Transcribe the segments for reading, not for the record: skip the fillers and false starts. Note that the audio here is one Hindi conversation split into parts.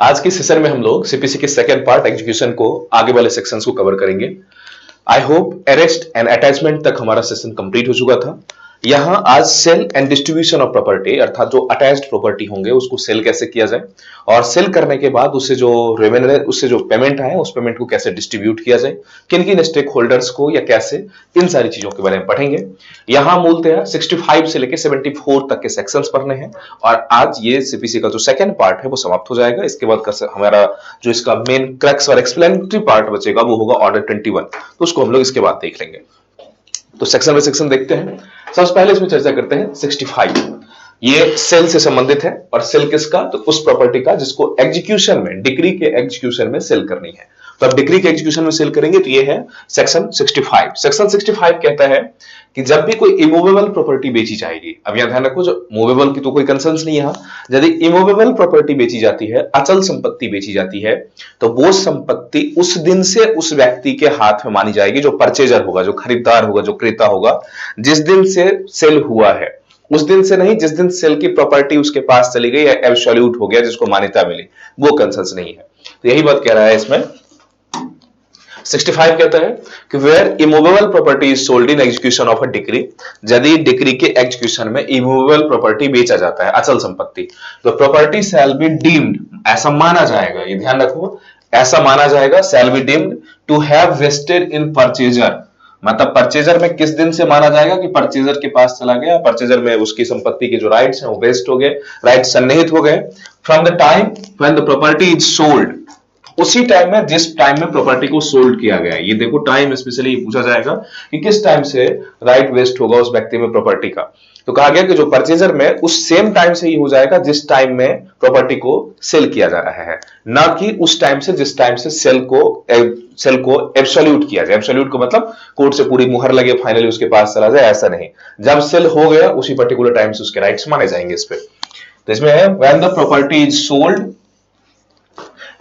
आज के सेशन में हम लोग सीपीसी के सेकंड पार्ट एग्जीक्यूशन को आगे वाले सेक्शंस को कवर करेंगे। I hope arrest and attachment तक हमारा सेशन कंप्लीट हो चुका था। यहां आज sale and distribution of property अर्थात जो अटैच्ड प्रॉपर्टी होंगे उसको सेल कैसे किया जाए और सेल करने के बाद उससे जो रेवेन्यू उससे जो पेमेंट है उस पेमेंट को कैसे डिस्ट्रीब्यूट किया जाए, किन किन स्टेक होल्डर्स को या कैसे, इन सारी चीजों के बारे में पढ़ेंगे। यहां मूलतः 65 से लेकर 74 तक के सेक्शंस पढ़ने हैं और आज ये सीपीसी का जो सेकंड पार्ट है वो समाप्त हो जाएगा। इसके बाद हमारा जो इसका मेन क्रक्स और एक्सप्लेनेटरी पार्ट बचेगा वो होगा ऑर्डर 21, तो उसको हम लोग इसके बाद देख लेंगे। तो सेक्शन बाय सेक्शन देखते हैं। सबसे पहले इसमें चर्चा करते हैं 65। ये सेल से संबंधित है और सेल किसका, तो उस प्रॉपर्टी का जिसको एग्जीक्यूशन में, डिक्री के एग्जीक्यूशन में सेल करनी है। तो अब डिक्री के एग्जीक्यूशन में सेल करेंगे तो ये है सेक्शन 65। सेक्शन 65 कहता है कि जब भी कोई इमूवेबल प्रॉपर्टी बेची जाएगी, अब यहां ध्यान रखो जो मूवेबल की तो कोई कंसर्न्स नहीं है, यदि इमूवेबल प्रॉपर्टी बेची जाती है, अचल संपत्ति बेची जाती है, तो वो संपत्ति उस दिन से उस व्यक्ति के हाथ में मानी जाएगी जो परचेजर होगा, जो खरीदार होगा, जो क्रेता होगा। जिस दिन से सेल हुआ है उस दिन से नहीं, जिस दिन सेल की प्रॉपर्टी उसके पास चली गई या एब्सोल्यूट हो गया, जिसको मान्यता मिली, वो कंसर्न्स नहीं है। तो यही बात कह रहा है इसमें 65 कहता है कि where immovable property is sold in execution of a decree, यदि डिक्री के एग्जीक्यूशन में इमूवेबल प्रॉपर्टी बेचा जाता है, अचल संपत्ति, तो प्रॉपर्टी शैल बी डीम्ड, ऐसा माना जाएगा, ये ध्यान रखो, ऐसा माना जाएगा, shall be deemed to have vested in purchaser. मतलब परचेजर में किस दिन से माना जाएगा कि परचेजर के पास चला गया, परचेजर में उसकी संपत्ति के जो राइट्स हैं वो वेस्ट हो गए, राइट्स सन्निहित हो गए। From the time when the property is sold, उसी टाइम में जिस टाइम में प्रॉपर्टी को सोल्ड किया गया है। ये देखो टाइम स्पेशली पूछा जाएगा कि किस टाइम से राइट वेस्ट होगा उस व्यक्ति में प्रॉपर्टी का। तो कहा गया कि जो परचेजर में उस सेम टाइम से ही हो जाएगा जिस टाइम में प्रॉपर्टी को सेल किया जा रहा है, ना कि उस टाइम से जिस टाइम से सेल को एब्सोल्यूट किया जाए। एब्सोल्यूट को मतलब कोर्ट से पूरी मुहर लगे, फाइनली उसके पास चला जाए, ऐसा नहीं। जब सेल हो गया उसी पर्टिकुलर टाइम से उसके राइट्स माने जाएंगे इस पे। तो इसमें है when the property is sold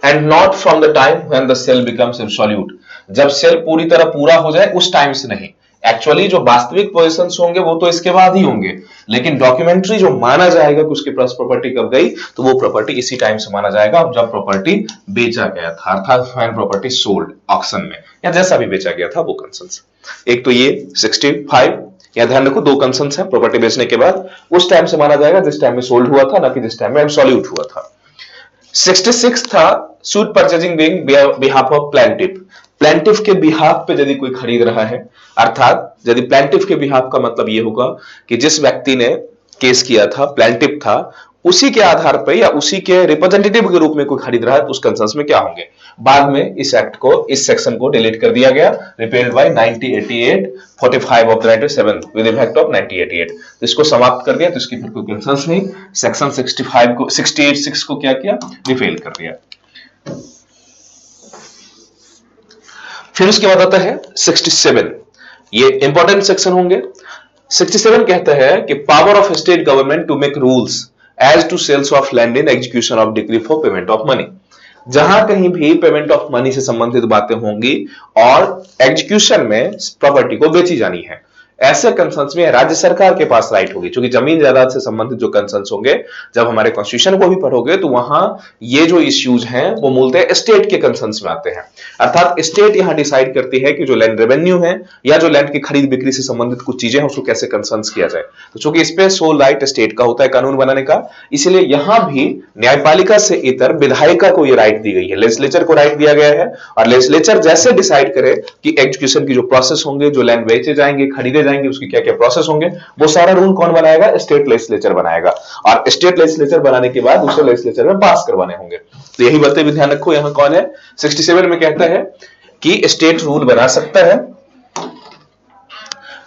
and not from the time when the cell becomes absolute, जब सेल पूरी तरह पूरा हो जाए उस टाइम से नहीं। एक्चुअली जो वास्तविक पोजीशंस होंगे वो तो इसके बाद ही होंगे, लेकिन डॉक्यूमेंट्री जो माना जाएगा कि उसके पास प्रॉपर्टी कब गई, तो वो प्रॉपर्टी इसी टाइम से माना जाएगा जब प्रॉपर्टी बेचा गया था, अर्थात व्हेन प्रॉपर्टी सोल्ड ऑक्शन में या जैसा भी बेचा गया था वो कंसर्न्स। एक तो ये 65, या ध्यान रखो दो कंसर्न्स हैं, प्रॉपर्टी बेचने के बाद उस टाइम से माना जाएगा जिस टाइम में सोल्ड हुआ था, ना कि जिस टाइम में एब्सोल्यूट हुआ था। 66 था suit purchasing being behalf of plaintiff. Plaintiff के बिहाफ पे यदि कोई खरीद रहा है, अर्थात यदि प्लेंटिफ के बिहाफ का मतलब ये होगा कि जिस व्यक्ति ने केस किया था, प्लेंटिफ था, उसी के आधार पर या उसी के रिप्रेजेंटेटिव के रूप में कोई खरीद रहा है, तो उस कंसर्न्स में क्या होंगे। बाद में इस एक्ट को, इस सेक्शन को डिलीट कर दिया गया, repelled by 1988 45 of 97 with effect of 1988। तो इसको समाप्त कर दिया, तो इसकी फिर कोई कंसर्न्स नहीं। सेक्शन 65 को 68(6) को क्या किया, रिपेल कर दिया। फिर उसके बाद आता है 67, ये इंपॉर्टेंट सेक्शन होंगे। 67 कहता है कि power of state government to make rules as to sales of land in execution of decree for payment of money. जहां कहीं भी पेमेंट ऑफ मनी से संबंधित बातें होंगी और एग्जीक्यूशन में प्रॉपर्टी को बेची जानी है, ऐसे कंसर्न्स में राज्य सरकार के पास राइट होगी। क्योंकि जमीन जायदाद से संबंधित जो कंसर्न्स होंगे, जब हमारे कॉन्स्टिट्यूशन को भी पढ़ोगे तो वहां ये जो इश्यूज हैं वो मूलतः स्टेट के कंसर्न्स में आते हैं। अर्थात स्टेट यहां डिसाइड करती है कि जो लैंड रेवेन्यू है या जो लैंड की खरीद बिक्री से संबंधित कुछ चीजें हैं उसको कैसे कंसर्न्स किया जाए। तो चूंकि इस पे सोल राइट स्टेट का होता है कानून बनाने का, इसलिए यहां भी न्यायपालिका से इतर विधायिका को यह राइट दी गई है, लेजिस्लेचर को राइट दिया गया है। और लेजिस्लेचर जैसे डिसाइड करे कि एग्जीक्यूशन की जो प्रोसेस होंगे, जो लैंड बेचे जाएंगे, खरीदे जाएंगे, उसकी क्या क्या प्रोसेस होंगे, वो सारा रूल कौन बनाएगा, स्टेट लेजिस्लेचर बनाएगा। और स्टेट लेजिस्लेचर बनाने के बाद उसे लेजिस्लेचर में पास करवाने होंगे। तो यही बातें भी ध्यान रखो। यहां कौन है, 67 में कहता है कि स्टेट रूल बना सकता है,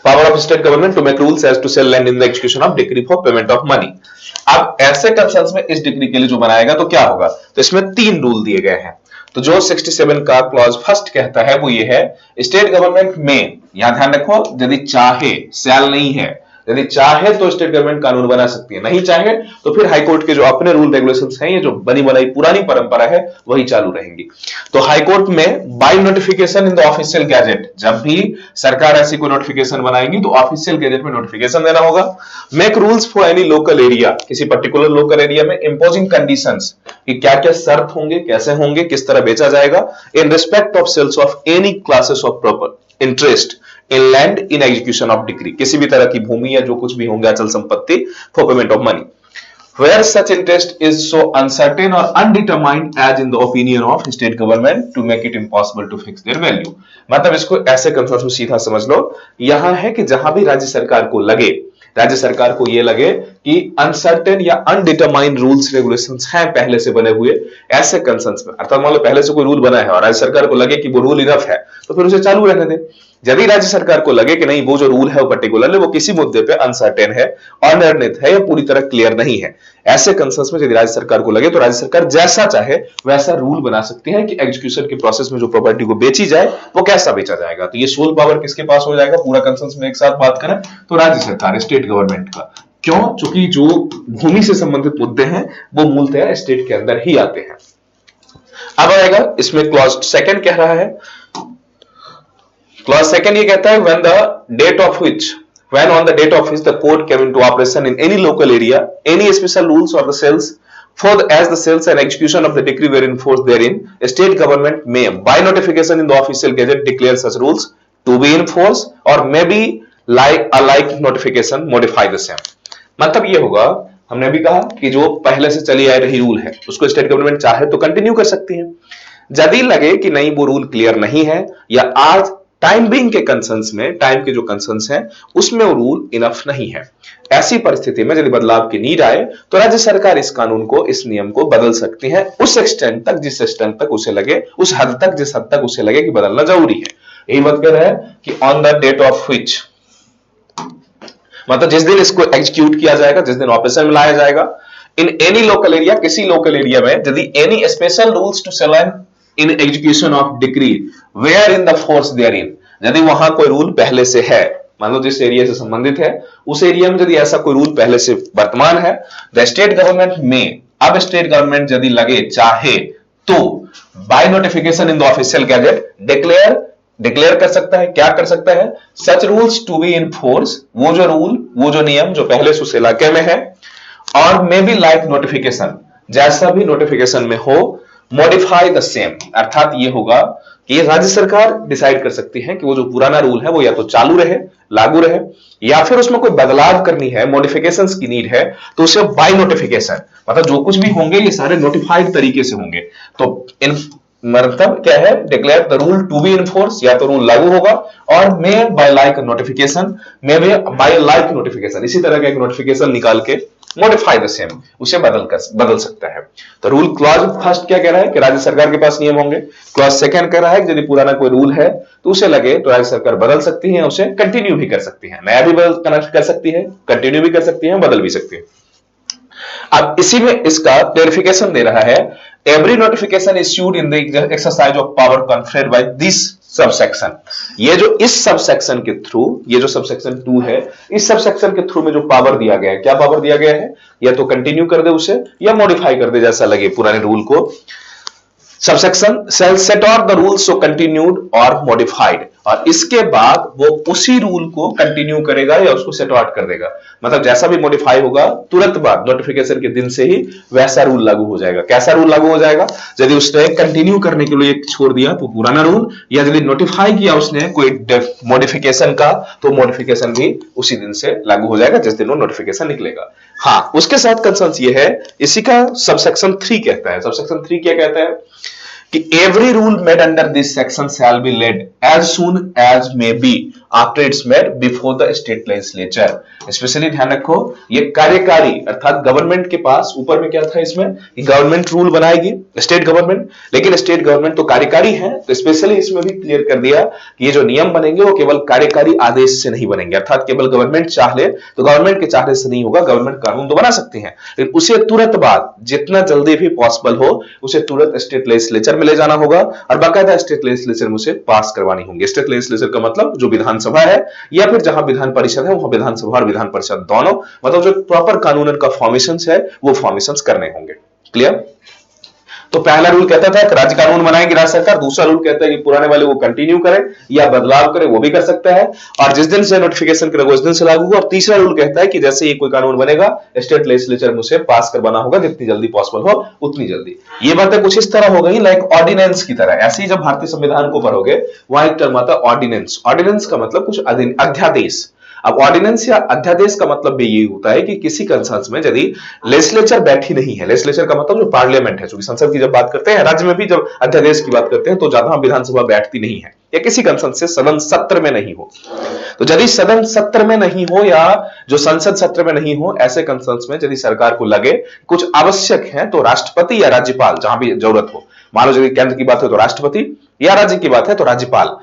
power of state government to make rules as to sale land in the execution of decree for payment of money. अब ऐसे कंसर्न्स में इस डिक्री के लिए जो बनाएगा तो क्या होगा, तो इसमें 3 रूल दिए गए हैं। तो जो 67 का क्लॉज फर्स्ट कहता है वो ये है, स्टेट गवर्नमेंट में, यहां ध्यान रखो यदि चाहे, शैल नहीं है, यदि चाहे तो स्टेट गवर्नमेंट कानून बना सकती है, नहीं चाहे तो फिर हाईकोर्ट के जो अपने रूल रेगुलेशंस हैं, ये जो बनी बनाई पुरानी परंपरा है वही चालू रहेंगी। तो हाईकोर्ट में bye notification in the official gadget, जब भी सरकार ऐसी कोई नोटिफिकेशन बनाएगी तो ऑफिशियल गैजेट में नोटिफिकेशन देना होगा। Make rules for any local area, किसी पर्टिकुलर लोकल एरिया में इंपोजिंग कंडीशंस, कि क्या क्या शर्त होंगे, कैसे होंगे, किस तरह बेचा जाएगा, in respect of sales of any classes of proper interest in land in execution of decree, किसी भी तरह की भूमि या जो कुछ भी होंगे अचल संपत्ति for payment of money, where such interest is so uncertain or undetermined as in the opinion of state government to make it impossible to fix their value। मतलब इसको ऐसे कंसेप्ट में सीधा समझ लो, यहां है कि जहां भी राज्य सरकार को लगे, राज्य सरकार को ये लगे कि अनसर्टेन या अनडिटरमाइंड रूल्स रेगुलेशंस हैं पहले से बने हुए, ऐसे कंसर्न्स में, अर्थात मान लो पहले से कोई रूल बना है और राज्य सरकार को लगे कि वो रूल इनफ है तो फिर उसे चालू रहने दे। यदि राज्य सरकार को लगे कि नहीं वो जो रूल है वो पर्टिकुलरली वो किसी मुद्दे पे अनसर्टेन है, अनिर्णित है या पूरी तरह क्लियर नहीं है, ऐसे कंसर्न्स में यदि राज्य सरकार को लगे तो राज्य सरकार जैसा चाहे वैसा रूल बना सकती है कि एग्जीक्यूशन के प्रोसेस में जो प्रॉपर्टी को बेची जाए वो कैसा बेचा जाएगा। तो ये सोल पावर किसके पास हो जाएगा, पूरा कंसर्न्स में एक साथ बात करें तो राज्य सरकार, स्टेट गवर्नमेंट का। क्यों? चूंकि जो भूमि से संबंधित मुद्दे हैं वो मूलतः स्टेट के अंदर ही आते हैं। अब आएगा इसमें क्लॉज सेकंड कह रहा है, क्लॉज सेकंड ये कहता है when on the date of which the court came into operation in any local area any special rules or the sales as the sales and execution of the decree were enforced therein, a state government may by notification in the official gazette declare such rules to be enforced or may be like notification modify the same। मतलब ये होगा, हमने भी कहा कि जो पहले से चली आ रही रूल है उसको स्टेट गवर्नमेंट चाहे तो कंटिन्यू कर सकती है, यदि लगे कि नहीं वो रूल क्लियर नहीं है या आज टाइम बीइंग के कंसर्न्स में, टाइम के जो कंसर्न्स हैं उसमें वो रूल इनफ नहीं है, ऐसी परिस्थिति में यदि बदलाव की नीड आए तो राज्य सरकार इस कानून को, इस नियम को बदल सकती है उस एक्सटेंट तक जिस एक्सटेंट तक उसे लगे, उस हद तक जिस हद तक उसे लगे कि बदलना जरूरी है। यही बात कह रहा है कि on the date of which, मतलब जिस दिन इसको एग्जीक्यूट किया जाएगा, जिस दिन ऑपरेशन में लाया जाएगा, इन एनी लोकल एरिया, किसी लोकल एरिया में यदि any special rules to sale in execution of decree where in the force there in, यदि वहां कोई रूल पहले से है, मान लो जिस एरिया से संबंधित है उस एरिया में यदि ऐसा कोई रूल पहले से वर्तमान है, द स्टेट गवर्नमेंट में, अब स्टेट गवर्नमेंट यदि लगे चाहे तो by notification in the official gazette declare कर सकता है, क्या कर सकता है, such rules to be in force, वो जो रूल, वो जो नियम जो पहले से उस इलाके में है, और मे बी लाइक नोटिफिकेशन, जैसा भी नोटिफिकेशन में हो, मॉडिफाई द सेम, अर्थात ये होगा कि राज्य सरकार डिसाइड कर सकती है कि वो जो पुराना रूल है वो या तो चालू रहे, लागू रहे, या फिर उसमें कोई बदलाव करनी है, मॉडिफिकेशंस की नीड है तो उसे बाय नोटिफिकेशन, मतलब जो कुछ भी होंगे ये सारे नोटिफाइड तरीके से होंगे। तो इन मतलब क्या है, declare the rule to be in force, या तो रूल लागू होगा, और may by like notification, may by like notification, इसी तरह का एक नोटिफिकेशन निकाल के मॉडिफाई द सेम, उसे बदल सकता है। तो रूल क्लॉज फर्स्ट क्या कह रहा है कि राज्य सरकार के पास नियम होंगे, क्लॉज सेकंड कह रहा है कि यदि पुराना कोई रूल है तो उसे लगे तो राज्य सरकार बदल सकती है, उसे कंटिन्यू भी कर सकती है, नया भी कनेक्ट कर सकती है, कंटिन्यू भी कर सकती है, बदल भी सकती है। अब इसी में इसका क्लेरिफिकेशन दे रहा है, every notification issued in the exercise of power conferred by this subsection, ये जो इस सबसेक्शन के थ्रू, ये जो सबसेक्शन 2 है, इस सबसेक्शन के थ्रू में जो पावर दिया गया है, क्या पावर दिया गया है, या तो कंटिन्यू कर दे उसे या मॉडिफाई कर दे जैसा लगे पुराने रूल को। Subsection shall set out the rules so continued or modified, और इसके बाद वो उसी रूल को कंटिन्यू करेगा या उसको सेट आउट कर देगा, मतलब जैसा भी मॉडिफाई होगा तुरंत बाद नोटिफिकेशन के दिन से ही वैसा रूल लागू हो जाएगा। कैसा रूल लागू हो जाएगा, यदि उसने कंटिन्यू करने के लिए छोड़ दिया तो पुराना रूल, या यदि नोटिफाई किया उसने कोई मॉडिफिकेशन का तो मॉडिफिकेशन भी उसी दिन से लागू हो जाएगा जिस दिन वो नोटिफिकेशन निकलेगा। हाँ, उसके साथ कंसर्न ये है, इसी का सबसेक्शन 3 कहता है, सबसेक्शन 3 क्या कहता है कि every rule made under this section shall be laid as soon as may be after it's made before the state legislature। Specially ध्यान रखो, ये कार्यकारी अर्थात गवर्नमेंट के पास, ऊपर में क्या था इसमें कि गवर्नमेंट रूल बनाएगी स्टेट गवर्नमेंट, लेकिन स्टेट गवर्नमेंट तो कार्यकारी है, तो स्पेशली इसमें भी क्लियर कर दिया कि ये जो नियम बनेंगे वो केवल कार्यकारी आदेश से नहीं बनेंगे, अर्थात केवल गवर्नमेंट चाह ले तो गवर्नमेंट के चाहने से नहीं होगा, गवर्नमेंट कानून तो बना सकती है लेकिन उसे तुरंत बाद जितना जल्दी भी पॉसिबल हो उसे तुरंत स्टेट लेजिस्लेचर में ले जाना होगा और बाकायदा स्टेट लेजिस्लेचर में उसे पास करवानी होंगी। स्टेट लेजिस्लेचर का मतलब जो विधानसभा विधानसभा है, या फिर जहां विधान परिषद है वहां विधानसभा और विधान परिषद दोनों, मतलब जो प्रॉपर कानून का फॉर्मेशंस है वो फॉर्मेशंस करने होंगे। क्लियर? तो पहला रूल कहता था कि राज्य कानून बनाएगी राज्य सरकार, दूसरा रूल कहता है कि पुराने वाले वो कंटिन्यू करे या बदलाव करे, वो भी कर सकता है, और जिस दिन से नोटिफिकेशन करेगा उस दिन से लागू होगा। और तीसरा रूल कहता है कि जैसे ये कोई कानून बनेगा स्टेट लेजिस्लेचर में उसे पास करवाना होगा, जितनी जल्दी पॉसिबल हो उतनी जल्दी। ये बातें कुछ इस तरह हो गई लाइक ऑर्डिनेंस की तरह। ऐसे ही जब भारतीय संविधान को पढ़ोगे वहां एक टर्म आता है ऑर्डिनेंस। ऑर्डिनेंस का मतलब कुछ अध्यादेश। अब ऑर्डिनेंस या अध्यादेश का मतलब भी ये होता है कि किसी कंसर्न में यदि लेजिस्लेचर बैठी नहीं है, लेजिस्लेचर का मतलब जो पार्लियामेंट है, क्योंकि संसद की जब बात करते हैं, राज्य में भी जब अध्यादेश की बात करते हैं तो ज्यादा विधानसभा बैठती नहीं है, या किसी कंसर्न से सदन सत्र में नहीं हो। तो यदि सदन सत्र में नहीं हो या जो संसद सत्र में नहीं हो, ऐसे कंसर्न में यदि सरकार को लगे कुछ आवश्यक है तो राष्ट्रपति या राज्यपाल, जहां भी जरूरत हो, मान लो यदि केंद्र की बात है तो राष्ट्रपति, या राज्य की बात है तो राज्यपाल,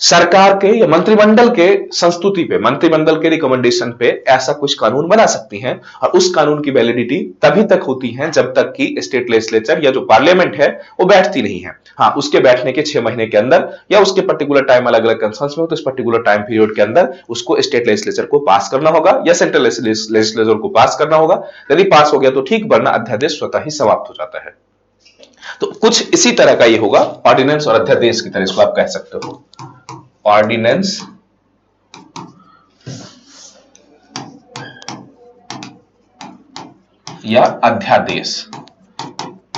सरकार के या मंत्रिमंडल के संस्तुति पे, मंत्रिमंडल के रिकमेंडेशन पे ऐसा कुछ कानून बना सकती हैं। और उस कानून की वैलिडिटी तभी तक होती है जब तक कि स्टेट लेजिस्लेचर या जो पार्लियामेंट है वो बैठती नहीं है। हाँ, उसके बैठने के 6 महीने के अंदर या उसके पर्टिकुलर टाइम, अलग अलग कंसर्न्स में हो तो इस पर्टिकुलर टाइम पीरियड के अंदर उसको स्टेट लेजिस्लेचर को पास करना होगा या सेंट्रल लेजिस्लेचर को पास करना होगा। यदि पास हो गया तो ठीक, वरना अध्यादेश स्वतः ही समाप्त हो जाता है। तो कुछ इसी तरह का ये होगा, ऑर्डिनेंस और अध्यादेश की तरह इसको आप कह सकते हो। ऑर्डिनेंस या अध्यादेश।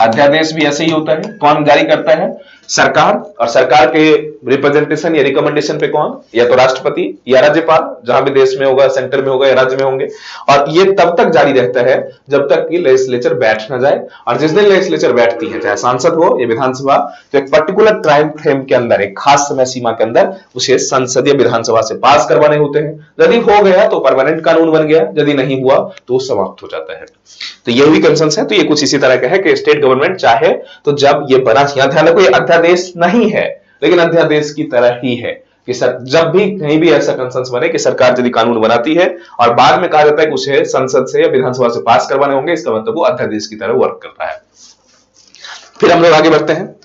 अध्यादेश भी ऐसे ही होता है। कौन जारी करता है? सरकार। और सरकार के रिप्रेजेंटेशन या रिकमेंडेशन पे कौन? या तो राष्ट्रपति या राज्यपाल, जहां भी देश में होगा, सेंटर में होगा या राज्य में होंगे। और ये तब तक जारी रहता है जब तक कि लेजिस्लेचर बैठ ना जाए। और जिस दिन लेजिस्लेचर बैठती है, चाहे सांसद हो या विधानसभा, तो एक पर्टिकुलर टाइम फ्रेम के अंदर, एक खास समय सीमा के अंदर उसे संसद या विधानसभा से पास करवाने होते हैं। यदि हो गया तो परमानेंट कानून बन गया, यदि नहीं हुआ तो समाप्त हो जाता है। तो ये भी कंसर्न है। तो ये कुछ इसी तरह का है कि स्टेट गवर्नमेंट चाहे तो जब ये बना, यहां ध्यान रखो ये अध्यादेश नहीं है, लेकिन अध्यादेश की तरह ही है कि सर जब भी कहीं भी ऐसा कंसर्न बने कि सरकार यदि कानून बनाती है और बाद में कहा जाता है कि उसे संसद से या विधानसभा से पास करवाने होंगे, इसका मतलब वो अध्यादेश की तरह वर्क करता है। फिर हम लोग आगे बढ़ते हैं।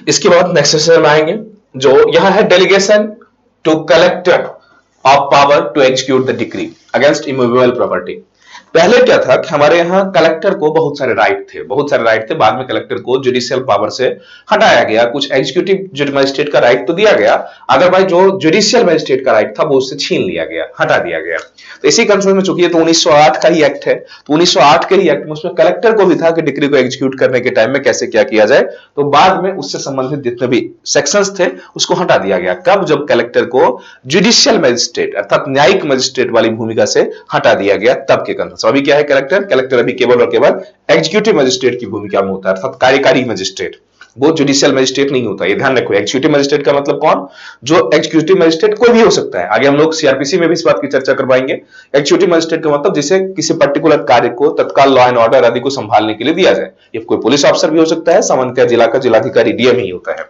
इसके बाद नेक्स्ट सेशन में आएंगे जो यहां है, delegation to collector of power to execute the decree against immovable property. पहले क्या था कि हमारे यहां कलेक्टर को बहुत सारे राइट थे, बाद में कलेक्टर को जुडिशियल पावर से हटाया गया। कुछ एग्जीक्यूटिव मजिस्ट्रेट का राइट तो दिया गया, अदरवाइज जो जुडिशियल मजिस्ट्रेट का राइट था वो उससे छीन लिया गया, हटा दिया गया। तो इसी कंसर्न में चूंकि ये तो 1908 का ही एक्ट है, तो 1908 के ही एक्ट में उसमें कलेक्टर को भी था कि डिक्री को एग्जीक्यूट करने के टाइम में कैसे क्या किया जाए। तो बाद में उससे संबंधित जितने भी सेक्शंस थे उसको हटा दिया गया। कब? जब कलेक्टर को जुडिशियल मजिस्ट्रेट अर्थात न्यायिक मजिस्ट्रेट वाली भूमिका से हटा दिया गया, तब के कंसर्न। अभी क्या है कलेक्टर अभी केवल और केवल एग्जीक्यूटिव मजिस्ट्रेट की भूमिका में होता है, अर्थात कार्यकारी मजिस्ट्रेट, वो जुडिशियल मजिस्ट्रेट नहीं होता। ये ध्यान रखो। एग्जीक्यूटिव मजिस्ट्रेट का मतलब कौन? जो एग्जीक्यूटिव मजिस्ट्रेट कोई भी हो सकता है। आगे हम लोग सीआरपीसी में भी इस बात की चर्चा करवाएंगे। एग्जीक्यूटिव मजिस्ट्रेट का मतलब जिसे किसी पर्टिकुलर कार्य को तत्काल लॉ एंड ऑर्डर आदि को संभालने के लिए दिया जाए। ये कोई पुलिस ऑफिसर भी हो सकता है, सामान्यतः जिला का जिलाधिकारी डीएम ही होता है,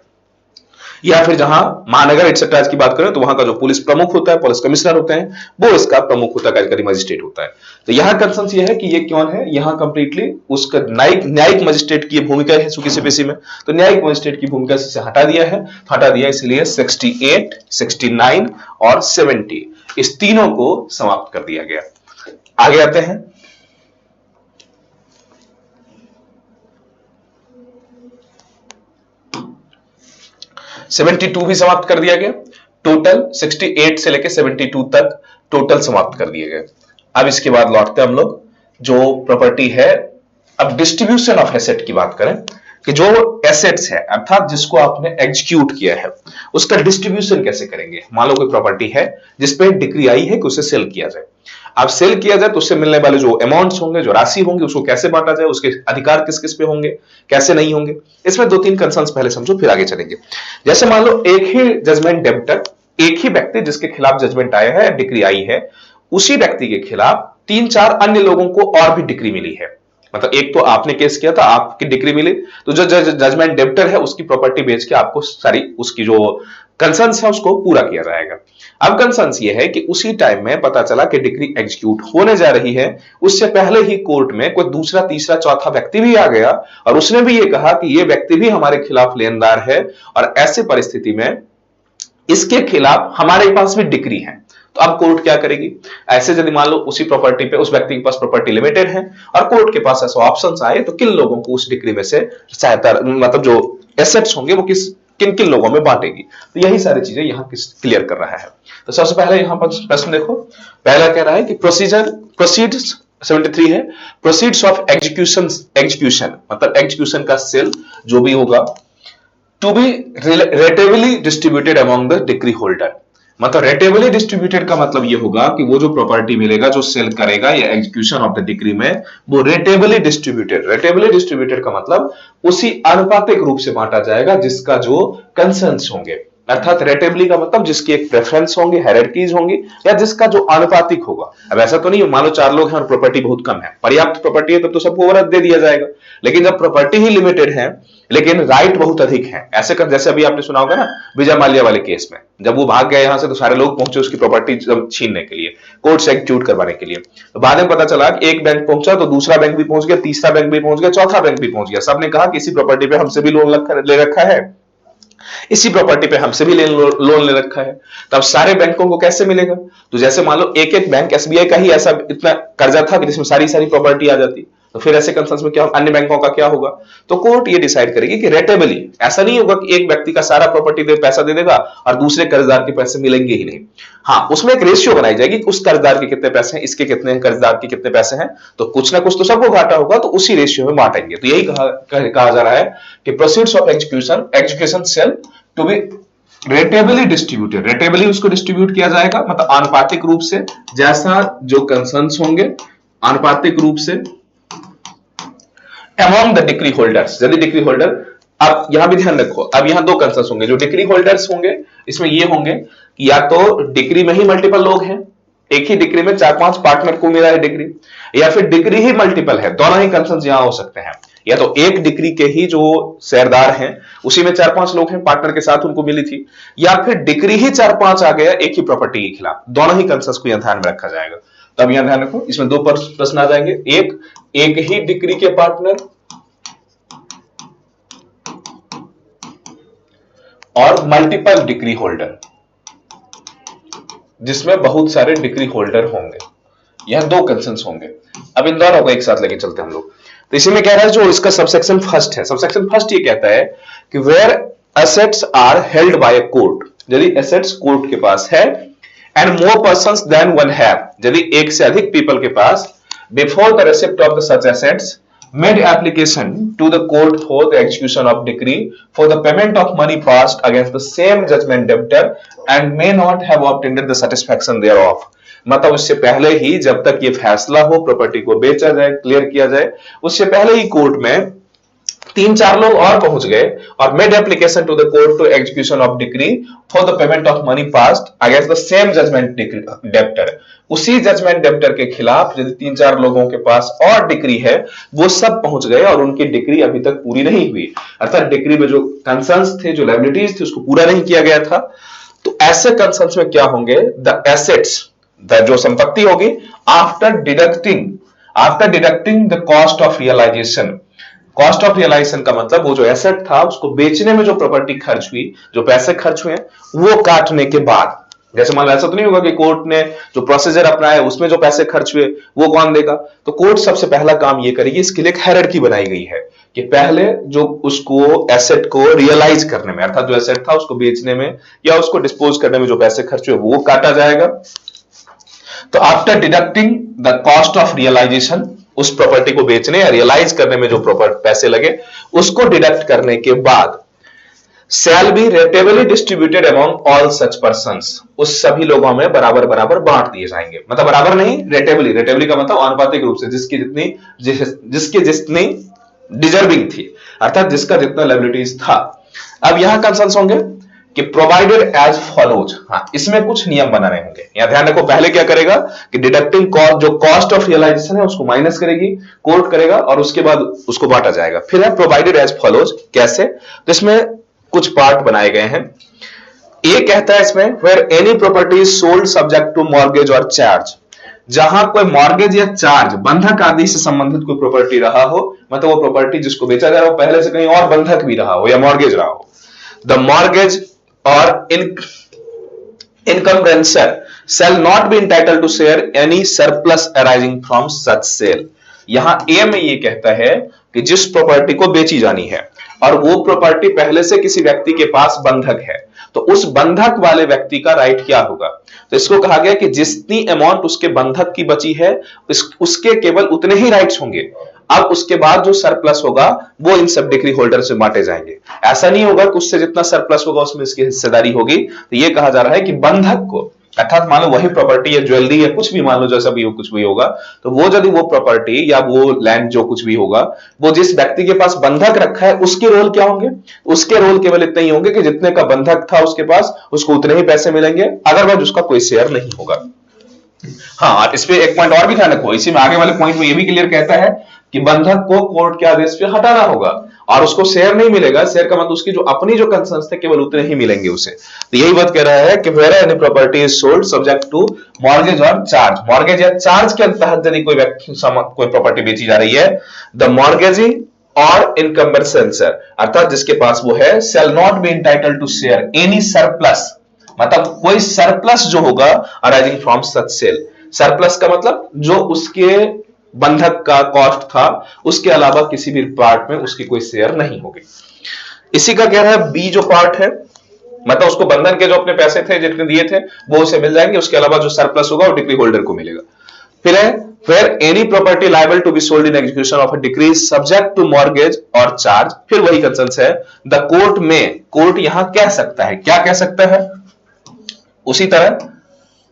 या फिर जहां महानगर एक्सेट्रा की बात करें तो वहां का जो पुलिस प्रमुख होता है, पुलिस कमिश्नर होते हैं, वो इसका प्रमुख होता है, कार्यकारी मजिस्ट्रेट होता है। तो यहां कंसर्न ये है कि ये कौन है? यहां कंप्लीटली उसका न्यायिक मजिस्ट्रेट की भूमिका है सीपीसी में। तो न्यायिक मजिस्ट्रेट की भूमिका से हटा दिया है, इसलिए 68, 69 और 70 इस तीनों को समाप्त कर दिया गया। आगे आते हैं। (72) भी समाप्त कर दिया गया। टोटल 68 से लेकर 72 तक टोटल समाप्त कर दिए गए। अब इसके बाद लौटते हैं हम लोग जो प्रॉपर्टी है। अब डिस्ट्रीब्यूशन ऑफ एसेट की बात करें कि जो एसेट्स है अर्थात जिसको आपने एग्जीक्यूट किया है उसका डिस्ट्रीब्यूशन कैसे करेंगे। मान लो कोई प्रॉपर्टी है जिसपे डिक्री आई है कि उसे सेल किया जाए। अब सेल किया जाए तो उससे मिलने वाले जो अमाउंट्स होंगे, जो राशि होंगी, उसको कैसे बांटा जाए, उसके अधिकार किस किस पे होंगे, कैसे नहीं होंगे। इसमें 2-3 कंसर्न्स पहले समझो, फिर आगे चलेंगे। जैसे मान लो एक ही जजमेंट डेब्टर, एक ही व्यक्ति जिसके खिलाफ जजमेंट आया है, डिक्री आई है, उसी व्यक्ति के खिलाफ 3-4 अन्य लोगों को और भी डिक्री मिली है। मतलब एक तो आपने केस किया था, आपकी डिक्री मिली, तो जो जजमेंट डेब्टर है उसकी प्रॉपर्टी बेच के आपको सारी उसकी जो कंसर्न्स है उसको पूरा किया जाएगा। अब कंसर्न्स ये है कि उसी टाइम में पता चला कि डिक्री एग्जीक्यूट होने जा रही है, उससे पहले ही कोर्ट में कोई दूसरा, तीसरा, चौथा व्यक्ति भी आ गया और उसने भी ये कहा कि ये व्यक्ति भी हमारे खिलाफ लेनदार है, और ऐसी परिस्थिति में इसके खिलाफ हमारे पास भी डिक्री है। तो अब कोर्ट क्या करेगी, ऐसे यदि मान लो उसी प्रॉपर्टी पे उस व्यक्ति के पास प्रॉपर्टी लिमिटेड है और कोर्ट के पास ऐसा ऑप्शंस आए तो किन लोगों को उस डिक्री में से सहायता, मतलब जो एसेट्स होंगे वो किन किन लोगों में बांटेगी। तो यही सारी चीजें यहां क्लियर कर रहा है। तो सबसे पहले यहां पर प्रश्न देखो, पहला कह रहा है कि प्रोसीड्स 73 है, प्रोसीड्स ऑफ एग्जीक्यूशन मतलब एग्जीक्यूशन का सेल जो भी होगा to be rateably distributed among the decree holder. मतलब रेटेबली डिस्ट्रीब्यूटेड का मतलब ये होगा कि वो जो प्रॉपर्टी मिलेगा जो सेल करेगा या एग्जीक्यूशन ऑफ द डिक्री में वो रेटेबली डिस्ट्रीब्यूटेड का मतलब उसी आनुपातिक रूप से बांटा जाएगा जिसका जो कंसर्न्स होंगे, अर्थात रेटेबली का मतलब जिसकी एक प्रेफरेंस होंगे, हायरार्कीज होंगी या जिसका जो आनुपातिक होगा। अब ऐसा तो नहीं मान लो 4 लोग हैं और प्रॉपर्टी बहुत कम है, पर्याप्त प्रॉपर्टी है तब तो सबको ओवरऑल दे दिया जाएगा, लेकिन जब प्रॉपर्टी ही लिमिटेड है लेकिन राइट बहुत अधिक है, ऐसे कर जैसे अभी आपने सुना होगा ना विजय माल्या वाले केस में, जब वो भाग गया यहां से तो सारे लोग पहुंचे उसकी प्रॉपर्टी छीनने के लिए, कोर्ट से एग्जीक्यूट करवाने के लिए। तो बाद में पता चला कि एक बैंक पहुंचा तो दूसरा बैंक भी पहुंच गया, तीसरा बैंक भी पहुंच गया, चौथा बैंक भी पहुंच गया, सबने कहा कि इसी प्रॉपर्टी पे हमसे भी लोन ले रखा है, इसी प्रॉपर्टी पे हमसे भी लोन ले रखा है। तब सारे बैंकों को कैसे मिलेगा, तो जैसे मान लो एक एक बैंक एसबीआई का ही ऐसा इतना कर्जा था कि जिसमें सारी सारी प्रॉपर्टी आ जाती, तो फिर ऐसे कंसर्न्स में क्या अन्य बैंकों का क्या होगा। तो कोर्ट ये डिसाइड करेगी कि रेटेबली, ऐसा नहीं होगा कि एक व्यक्ति का सारा प्रॉपर्टी पे पैसा दे देगा और दूसरे कर्जदार के पैसे मिलेंगे ही नहीं। हाँ, उसमें एक रेशियो बनाई जाएगी कि उस कर्जदार के कितने पैसे हैं, इसके कितने हैं, कर्जदार के कितने पैसे हैं, तो कुछ ना कुछ तो सबको घाटा होगा, तो उसी रेशियो में बांटेंगे। तो यही कहा जा रहा है कि proceeds of education sale to be rateably distributed, rateably उसको डिस्ट्रीब्यूट किया जाएगा मतलब आनुपातिक रूप से, जैसा जो कंसर्न्स होंगे आनुपातिक रूप से among the डिक्री होल्डर्स, यदि डिक्री होल्डर, अब यहां भी ध्यान रखो, अब यहां दो कंसर्न्स होंगे, जो डिक्री होल्डर्स होंगे इसमें ये होंगे कि या तो डिक्री में ही मल्टीपल लोग हैं, एक ही डिक्री में 4-5 पार्टनर को मिला है डिक्री, या फिर डिक्री ही मल्टीपल है, दोनों ही कंसर्न्स यहां हो सकते हैं, या तो एक डिक्री के ही जो शेयरदार हैं उसी में 4-5 लोग हैं पार्टनर के साथ उनको मिली थी, या फिर डिक्री ही 4-5 आ गया एक ही प्रॉपर्टी के खिलाफ, दोनों ही कंसर्न्स को यहां ध्यान में रखा जाएगा। तो अब यहां ध्यान रखो, इसमें दो प्रश्न आ जाएंगे, एक ही डिक्री के पार्टनर और मल्टीपल डिक्री होल्डर, जिसमें बहुत सारे डिक्री होल्डर होंगे, यह दो कंसर्न्स होंगे। अब इन दोनों को एक साथ लेके चलते हैं हम लोग। तो इसी में कह रहा है जो इसका सबसेक्शन फर्स्ट है, सबसेक्शन फर्स्ट ये कहता है कि where assets are held by a court, यदि एसेट्स कोर्ट के पास है, and more persons than one have, यदि एक से अधिक पीपल के पास, before the receipt of the such assets made application to the court for the execution of decree for the payment of money passed against the same judgment debtor and may not have obtained the satisfaction thereof। मतलब उससे पहले ही, जब तक ये फैसला हो प्रॉपर्टी को बेचा जाए, क्लियर किया जाए, उससे पहले ही कोर्ट में 3-4 लोग और पहुंच गए और made application to the court to execution of decree for the payment of money passed against the same judgment debtor. उसी जजमेंट डेप्टर के खिलाफ यदि 3-4 लोगों के पास और डिक्री है, वो सब पहुंच गए और उनकी डिक्री अभी तक पूरी नहीं हुई, अर्थात डिक्री में जो कंसर्न्स थे, जो लायबिलिटीज थी, उसको पूरा नहीं किया गया था। तो ऐसे कंसर्न्स में क्या होंगे, द एसेट्स, जो संपत्ति होगी, after deducting the cost of realisation. Cost of realisation का मतलब वो जो एसेट था उसको बेचने में जो प्रॉपर्टी खर्च हुई, जो पैसे खर्च हुए, वो काटने के बाद, जैसे मान लो ऐसा तो नहीं होगा कि कोर्ट ने जो प्रोसीजर अपनाया उसमें जो पैसे खर्च हुए वो कौन देगा, तो कोर्ट सबसे पहला काम ये करेगी, इसके लिए एक हायरार्की बनाई गई है कि पहले जो उसको एसेट को रियलाइज करने में, अर्थात जो एसेट था उसको बेचने में या उसको डिस्पोज करने में जो पैसे खर्च हुए वो काटा जाएगा। तो after deducting the cost of realisation, उस प्रॉपर्टी को बेचने या रियलाइज करने में जो पैसे लगे उसको डिडक्ट करने के बाद, shall be rateably distributed among all such persons, उस सभी लोगों में बराबर बराबर बांट दिए जाएंगे, मतलब बराबर नहीं, रेटेबली का मतलब आनुपातिक रूप से, जिसकी जितनी डिजर्विंग थी, अर्थात जिसका जितना लायबिलिटीज था। अब यहां कंसर्न्स होंगे कि प्रोवाइडेड एज फॉलोज, हाँ इसमें कुछ नियम बनाने होंगे, यहां ध्यान रखो, पहले क्या करेगा कि डिडक्टिंग कॉस्ट, जो कॉस्ट ऑफ रियलाइजेशन है उसको माइनस करेगी, कोर्ट करेगा और उसके बाद उसको बांटा जाएगा। फिर है प्रोवाइडेड एज फॉलोज, कैसे, तो इसमें कुछ पार्ट बनाए गए हैं। ये कहता है इसमें where any property is sold subject to mortgage और चार्ज, जहां कोई मॉर्गेज या चार्ज, बंधक आदि से संबंधित कोई प्रॉपर्टी रहा हो, मतलब वो प्रॉपर्टी जिसको बेचा जा रहा हो पहले से कहीं और बंधक भी रहा हो या मॉर्गेज रहा हो, द मॉर्गेज और Encumbrancer shall not be entitled to share any surplus arising from such sale। यहां ए में ये कहता है कि जिस प्रॉपर्टी को बेची जानी है और वो प्रॉपर्टी पहले से किसी व्यक्ति के पास बंधक है, तो उस बंधक वाले व्यक्ति का राइट क्या होगा? तो इसको कहा गया कि जितनी अमाउंट उसके बंधक की बची है उसके केवल उतने ही राइट्स होंगे। अब उसके बाद जो सरप्लस होगा वो इन सब डिग्री होल्डर से बांटे जाएंगे। ऐसा नहीं होगा कि उससे जितना सरप्लस होगा उसमें इसकी हिस्सेदारी होगी। तो ये कहा जा रहा है कि बंधक को, अर्थात मान लो वही प्रॉपर्टी या ज्वेलरी या कुछ भी, मान लो जैसा भी हो, कुछ भी होगा, तो वो यदि वो प्रॉपर्टी या वो लैंड जो कुछ भी होगा वो जिस व्यक्ति के पास बंधक रखा है उसके रोल क्या होंगे? उसके रोल केवल इतने ही होंगे कि जितने का बंधक था उसके पास उसको उतने ही पैसे मिलेंगे, अदरवाइज उसका कोई शेयर नहीं होगा। हाँ, इस पे एक पॉइंट और भी ध्यान रखो, इसी में आगे वाले पॉइंट में ये भी क्लियर कहता है कि बंधक को कोर्ट के आदेश पे हटाना होगा और उसको शेयर नहीं मिलेगा। शेयर का मतलब उसकी जो अपनी जो कंसर्न्स थे केवल उतने ही मिलेंगे उसे। तो यही बात कह रहा है कि where any property is sold subject to mortgage और चार्ज, मॉर्गेज या चार्ज के तहत यदि कोई व्यक्ति कोई प्रॉपर्टी बेची जा रही है, द मॉर्गेजी और इनकम्बरेंसर अर्थात जिसके पास वो है, shall not be entitled to share any surplus, मतलब कोई सरप्लस जो होगा arising from such sale. Surplus का मतलब जो उसके बंधक का कॉस्ट था उसके अलावा किसी भी पार्ट में उसकी कोई शेयर नहीं होगी। इसी का कह रहा है बी जो पार्ट है, मतलब उसको बंधन के जो अपने पैसे थे जितने दिए थे वो उसे मिल जाएंगे, उसके अलावा जो सरप्लस होगा वो डिक्री होल्डर को मिलेगा। फिर है where any property liable to be sold in execution of a decree is subject to mortgage और चार्ज। फिर वही कंसेंस है, द कोर्ट में, कोर्ट यहां कह सकता है, क्या कह सकता है? उसी तरह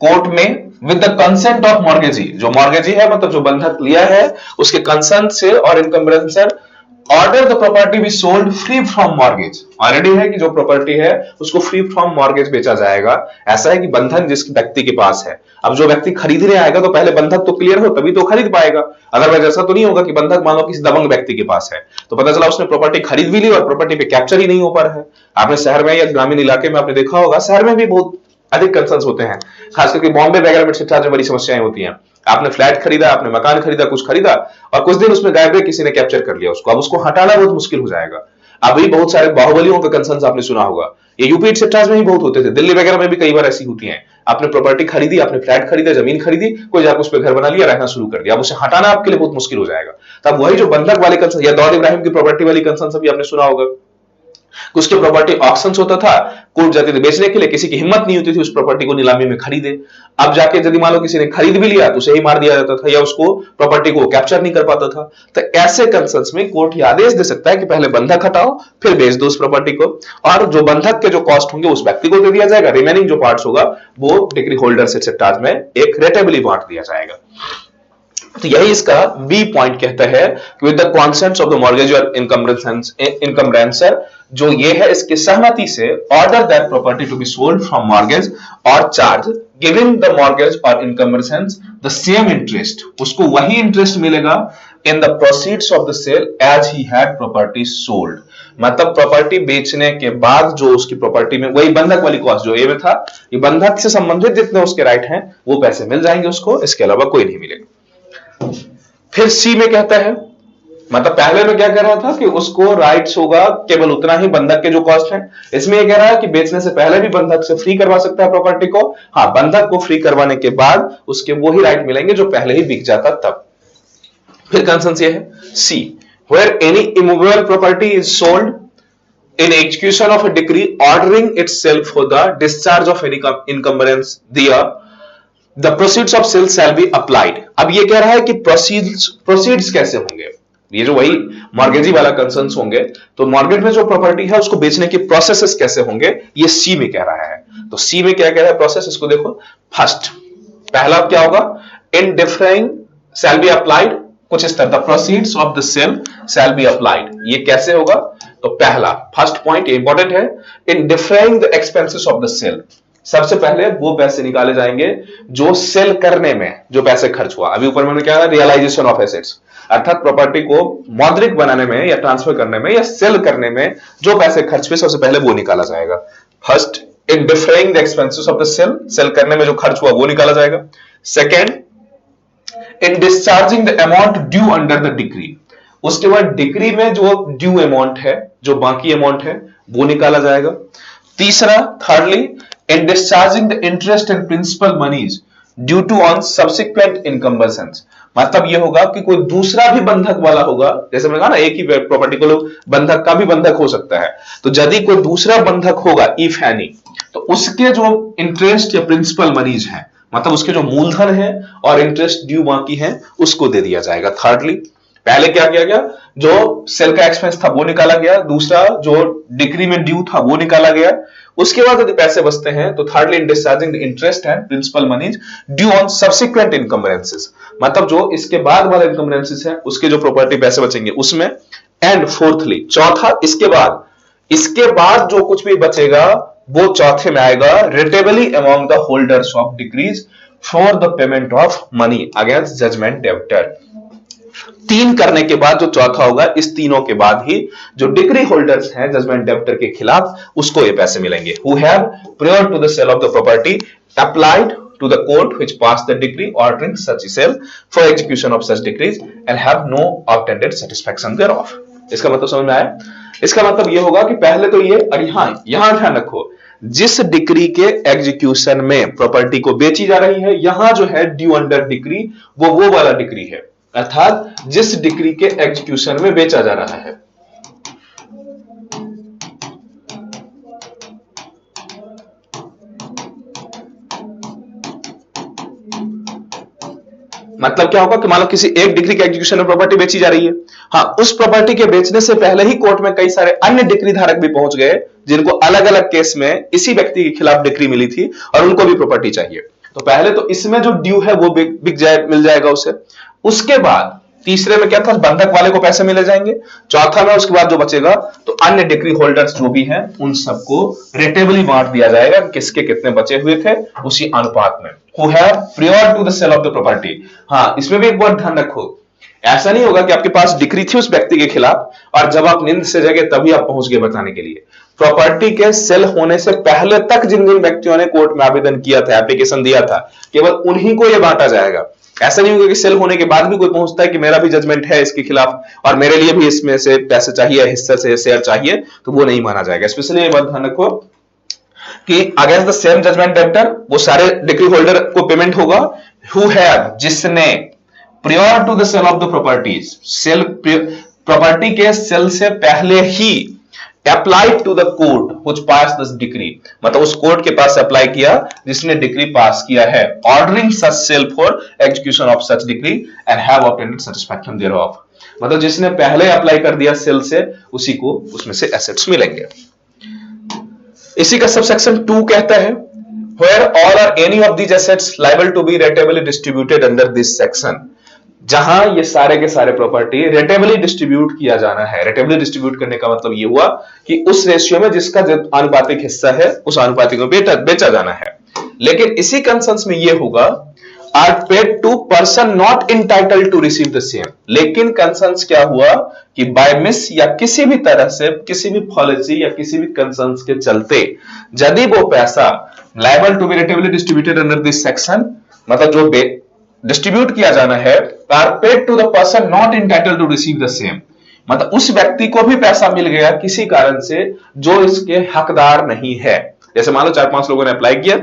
कोर्ट में with the consent of mortgagee, जो मॉर्गेजी है मतलब जो बंधक लिया है उसके कंसेंट से, और encumbrancer order the property be sold free from mortgage. Already है कि जो प्रॉपर्टी है उसको फ्री फ्रॉम मॉर्गेज बेचा जाएगा। ऐसा है कि बंधन जिस व्यक्ति के पास है, अब जो व्यक्ति खरीदने आएगा तो पहले बंधक तो क्लियर हो तभी तो खरीद पाएगा, अदरवाइज ऐसा तो नहीं होगा कि बंधक मान लो किसी दबंग व्यक्ति के पास है तो पता चला उसने प्रॉपर्टी खरीद भी ली और प्रॉपर्टी पे कैप्चर ही नहीं हो पा रहा है। आपने शहर में या ग्रामीण इलाके में आपने देखा होगा, शहर में भी बहुत अधिक कंसर्न्स होते हैं, खास करके बॉम्बे वगैरह में शिक्षा में बड़ी समस्याएं होती हैं। आपने फ्लैट खरीदा, आपने मकान खरीदा, कुछ खरीदा और कुछ दिन उसमें गायब है, किसी ने कैप्चर कर लिया उसको, अब उसको हटाना बहुत मुश्किल हो जाएगा। अभी बहुत सारे बाहुबलियों के कंसर्न्स आपने सुना होगा, ये यूपी एटसेट्रा में ही बहुत होते थे, दिल्ली वगैरह में भी कई बार ऐसी होती हैं। आपने प्रॉपर्टी खरीदी, आपने फ्लैट खरीदा, जमीन खरीदी, कोई जाकर उस पर घर बना लिया, रहना शुरू कर दिया, अब उसे हटाना आपके लिए बहुत मुश्किल हो जाएगा। तब वही जो बंधक वाले कंसर्न या दाऊद इब्राहिम की प्रॉपर्टी वाली कंसर्न सभी आपने सुना होगा, उसके प्रॉपर्टी ऑक्शन होता था, कोर्ट जाते थे बेचने के लिए, किसी की हिम्मत नहीं होती थी उस प्रॉपर्टी को नीलामी में खरीदे। अब जाके यदि मान लो किसी ने खरीद भी लिया तो उसे ही मार दिया जाता था या उसको प्रॉपर्टी को कैप्चर नहीं कर पाता था। तो ऐसे कंसर्न्स में कोर्ट ये आदेश दे सकता है कि पहले बंधक हटाओ फिर बेच दो उस प्रॉपर्टी को, और जो बंधक के जो कॉस्ट होंगे उस व्यक्ति को दे दिया जाएगा, रिमेनिंग जो पार्ट्स होगा वो डिग्री होल्डर से चार्ज में एक रेटेबली बांट दिया जाएगा। तो यही इसका बी पॉइंट कहता है कि with the consents of the mortgage और इनकम्बरेंसर, जो ये है इसकी सहमति से, order that property to be sold from mortgage और चार्ज गिविंग द मॉर्गेज और इनकम्बरेंस द सेम इंटरेस्ट, उसको वही इंटरेस्ट मिलेगा in the proceeds of the sale as he had property sold. मतलब प्रॉपर्टी बेचने के बाद जो उसकी प्रॉपर्टी में वही बंधक वाली कॉस्ट जो ए में था, ये बंधक से संबंधित जितने उसके राइट हैं वो पैसे मिल जाएंगे उसको, इसके अलावा कोई नहीं मिलेगा। फिर सी में कहता है, मतलब पहले में क्या कह रहा था कि उसको राइट्स होगा केवल उतना ही बंधक के जो कॉस्ट है, इसमें यह कह रहा है कि बेचने से पहले भी बंधक से फ्री करवा सकता है प्रॉपर्टी को, हाँ बंधक को फ्री करवाने के बाद उसके वही राइट मिलेंगे जो पहले ही बिक जाता तब। फिर कंसेंस ये है C, where any immovable property is sold in execution of a decree ordering itself for the discharge of any encumbrance there the proceeds of sale shall be applied। अब ये कह रहा है कि proceeds कैसे होंगे, ये जो वही मॉर्गेजी वाला कंसर्न्स होंगे, तो मॉर्गेज में जो प्रॉपर्टी है उसको बेचने के प्रोसेसेस कैसे होंगे ये सी में कह रहा है। तो सी में क्या कह रहा है प्रोसेस, इसको देखो। फर्स्ट पहला क्या होगा, in defraying shall be applied, कुछ इस तरह, the proceeds of the sale shall be applied, ये कैसे होगा? तो पहला फर्स्ट पॉइंट इंपॉर्टेंट है, in defraying the expenses of the sale, सबसे पहले वो पैसे निकाले जाएंगे जो सेल करने में जो पैसे खर्च हुआ। अभी ऊपर मैंने क्या, रियलाइजेशन ऑफ एसेट्स, अर्थात प्रॉपर्टी को मौद्रिक बनाने में या ट्रांसफर करने में या सेल करने में जो पैसे खर्च हुए सबसे पहले वो निकाला जाएगा। First in defraying the expenses of the sale, sale करने में जो खर्च हुआ वो निकाला जाएगा। Second in discharging the amount due under the decree, उसके बाद डिक्री में जो ड्यू अमाउंट है, जो बाकी अमाउंट है वो निकाला जाएगा। तीसरा thirdly in discharging the interest and principal monies due to on subsequent encumbrances। मतलब ये होगा कि कोई दूसरा भी बंधक वाला होगा, जैसे मैंने कहा ना एक ही प्रॉपर्टी को बंधक का भी बंधक हो सकता है, तो यदि कोई दूसरा बंधक होगा इफ एनी, तो उसके जो इंटरेस्ट या प्रिंसिपल मनीज है, मतलब उसके जो मूलधन है और इंटरेस्ट ड्यू बाकी है, उसको दे दिया जाएगा। थर्डली, पहले क्या किया गया, जो सेल का एक्सपेंस था वो निकाला गया, दूसरा जो डिक्री में ड्यू था वो निकाला गया, उसके बाद यदि पैसे बचते हैं तो thirdly in discharging the interest and principal moneys due on subsequent encumbrances, मतलब जो इसके बाद वाले इनकम्बरेंसेस है उसके जो प्रॉपर्टी पैसे बचेंगे उसमें, एंड फोर्थली चौथा, इसके बाद जो कुछ भी बचेगा वो चौथे में आएगा, rateably among the holders of decrees for the payment of money against judgment debtor. तीन करने के बाद जो चौथा होगा, इस तीनों के बाद ही जो डिक्री होल्डर्स हैं जजमेंट डेब्टर के खिलाफ, उसको ये पैसे मिलेंगे। Who have prior to the sale of the property applied to the court which passed the decree ordering such sale for execution of such decrees and have no obtained satisfaction thereof। इसका मतलब समझ में आया? इसका मतलब ये होगा कि पहले तो ये, और यहां ध्यान रखो, जिस डिक्री के एग्जीक्यूशन में प्रॉपर्टी को बेची जा रही है, यहां जो है ड्यू अंडर डिक्री वो वाला डिक्री है, अर्थात जिस डिक्री के एग्जीक्यूशन में बेचा जा रहा है। मतलब क्या होगा कि मान लो किसी एक डिग्री के एग्जीक्यूशन में प्रॉपर्टी बेची जा रही है, हाँ, उस प्रॉपर्टी के बेचने से पहले ही कोर्ट में कई सारे अन्य डिक्री धारक भी पहुंच गए जिनको अलग अलग केस में इसी व्यक्ति के खिलाफ डिक्री मिली थी और उनको भी प्रॉपर्टी चाहिए। तो पहले तो इसमें जो ड्यू है वो मिल जाएगा उसे, उसके बाद तीसरे में क्या था, बंधक वाले को पैसे मिले जाएंगे, चौथा में उसके बाद जो बचेगा तो अन्य डिक्री होल्डर्स जो भी हैं उन सबको रेटेबली बांट दिया जाएगा, किसके कितने बचे हुए थे उसी अनुपात में। Who have prior to the sale of the property। हाँ, इसमें भी एक बात ध्यान रखो, ऐसा नहीं होगा कि आपके पास डिक्री थी उस व्यक्ति के खिलाफ और जब आप नींद से जगे तभी आप पहुंच गए बताने के लिए। प्रॉपर्टी के सेल होने से पहले तक जिन जिन व्यक्तियों ने कोर्ट में आवेदन किया था, एप्लीकेशन दिया था, केवल उन्हीं को यह बांटा जाएगा। ऐसा नहीं होगा कि सेल होने के बाद भी कोई पहुंचता है कि मेरा भी जजमेंट है इसके खिलाफ और मेरे लिए भी इसमें से पैसे चाहिए, हिस्से से शेयर चाहिए, तो वो नहीं माना जाएगा। स्पेशली ये बात ध्यान रखो कि against the same judgment debtor वो सारे डिक्री होल्डर को पेमेंट होगा, हु हैव, जिसने prior to the sale of the properties, sale property के सेल से पहले ही applied to the court which pass this decree, मतलब उस कोर्ट के पास अप्लाई किया जिसने डिक्री पास किया है, ordering such sale for execution of such decree and have obtained satisfaction thereof, मतलब जिसने पहले अप्लाई कर दिया सेल से उसी को उसमें से एसेट्स मिलेंगे। इसी का सबसेक्शन 2 कहता है where all or any of these assets liable to be ratably distributed under this section, जहां ये सारे के सारे प्रॉपर्टी रेटेबली डिस्ट्रीब्यूट किया जाना है। रेटेबली डिस्ट्रीब्यूट करने का मतलब ये हुआ कि उस रेशियो में जिसका आनुपातिक हिस्सा है उस आनुपातिक में बेचा जाना है। लेकिन इसी कंसर्न्स में ये होगा are paid to person not entitled to receive the same, लेकिन कंसर्न्स क्या हुआ कि बाय मिस या किसी भी तरह से, किसी भी पॉलिसी या किसी भी कंसर्न्स के चलते यदि वो पैसा liable to be rateably distributed under this section, मतलब जो डिस्ट्रीब्यूट किया जाना है, are paid to the person not entitled to receive the same, मतलब उस व्यक्ति को भी पैसा मिल गया किसी कारण से जो इसके हकदार नहीं है। जैसे मान लो 4-5 लोगों ने अप्लाई किया,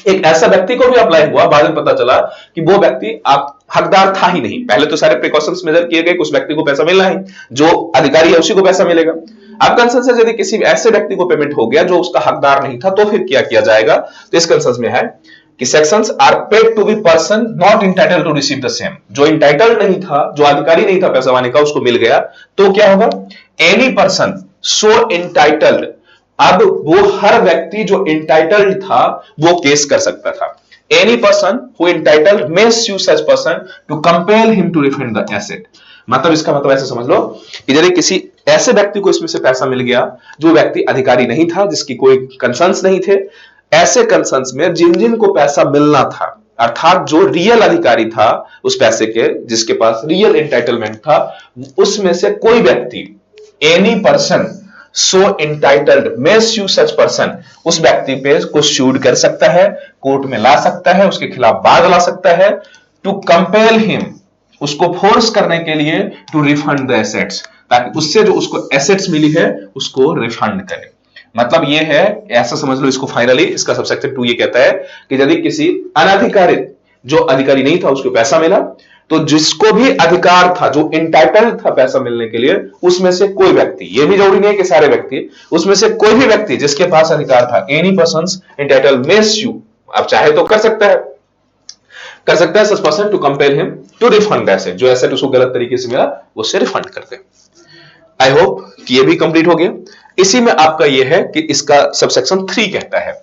एक ऐसा व्यक्ति को भी अप्लाई हुआ, बाद में पता चला कि वो व्यक्ति आप हकदार था ही नहीं। पहले तो सारे प्रिकॉशंस मेजर किए गए कि उस व्यक्ति को पैसा मिलना है, जो अधिकारी है उसी को पैसा मिलेगा। अब कंसर्न से यदि किसी ऐसे व्यक्ति को पेमेंट हो गया जो उसका हकदार नहीं था, तो फिर क्या किया जाएगा, तो इस कंसर्न में है कि sections are paid to be person not entitled to receive the same, जो इंटाइटल्ड नहीं था, जो अधिकारी नहीं था पैसा पाने का, उसको मिल गया, तो क्या होगा, एनी पर्सन सो इंटाइटल्ड, अब वो हर व्यक्ति जो इंटाइटल्ड था वो केस कर सकता था। Any person who entitled may sue such person to compel him to refund the asset, मतलब इसका मतलब ऐसे समझ लो कि यदि किसी ऐसे व्यक्ति को इसमें से पैसा मिल गया जो व्यक्ति अधिकारी नहीं था, जिसकी कोई कंसर्न्स नहीं थे, ऐसे कंसर्न्स में जिन जिन को पैसा मिलना था, अर्थात जो रियल अधिकारी था उस पैसे के, जिसके पास रियल एंटाइटलमेंट था, उसमें से कोई व्यक्ति, एनी पर्सन सो इंटाइटल्ड मे sue such person, उस व्यक्ति पे को सूड कर सकता है, कोर्ट में ला सकता है, उसके खिलाफ बाद ला सकता है, टू कंपेल हिम, उसको फोर्स करने के लिए, टू रिफंड द एसेट्स, ताकि उससे जो उसको एसेट्स मिली है उसको रिफंड करे। मतलब ये है, ऐसा समझ लो इसको फाइनली, इसका सबसेक्शन 2 ये कहता है कि यदि किसी अनधिकारित, जो अधिकारी नहीं था उसको पैसा मिला, तो जिसको भी अधिकार था, जो इंटाइटल्ड था पैसा मिलने के लिए, उसमें से कोई व्यक्ति, ये भी जरूरी नहीं है कि सारे व्यक्ति, उसमें से कोई भी व्यक्ति जिसके पास अधिकार था, any person entitled may sue, अब चाहे तो कर सकता है such person to compel him to refund asset, जो एसेट उसको गलत तरीके से मिला वो उससे रिफंड करते। आई होप कि ये भी कंप्लीट हो गया। इसी में आपका ये है कि इसका सबसेक्शन 3 कहता है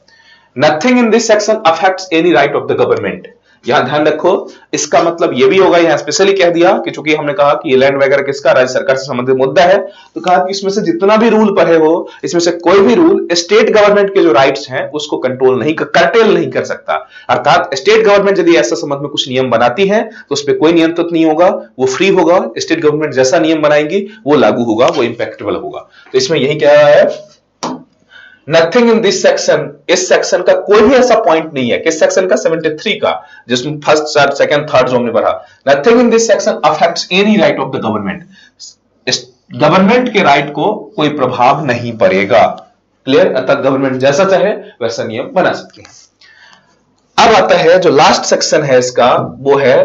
nothing in this section affects any right of the government. यहां ध्यान रखो, इसका मतलब ये भी होगा, यहां स्पेशली कह दिया कि चूंकि हमने कहा कि ये लैंड वगैरह किसका, राज्य सरकार से संबंधित मुद्दा है, तो कहा कि इसमें से जितना भी रूल पढ़े हो, इसमें से कोई भी रूल स्टेट गवर्नमेंट के जो राइट्स हैं उसको कंट्रोल नहीं, कर्टेल नहीं कर सकता। अर्थात स्टेट गवर्नमेंट यदि ऐसा संबंध में कुछ नियम बनाती है तो उस पर कोई नियंत्रित नहीं होगा, वो फ्री होगा, स्टेट गवर्नमेंट जैसा नियम बनाएंगी वो लागू होगा, वो इंपैक्टेबल होगा। तो इसमें यही कह रहा है नथिंग इन दिस सेक्शन, इस सेक्शन का कोई भी ऐसा पॉइंट नहीं है, किस सेक्शन का, 73 का, जिसमें फर्स्ट सेकंड थर्ड जो हमने पढ़ा, nothing in this section affects any right of the government, इस गवर्नमेंट के राइट को कोई प्रभाव नहीं पड़ेगा। क्लियर, अर्थात गवर्नमेंट जैसा चाहे वैसा नियम बना सकती है। अब आता है जो लास्ट सेक्शन है इसका, वो है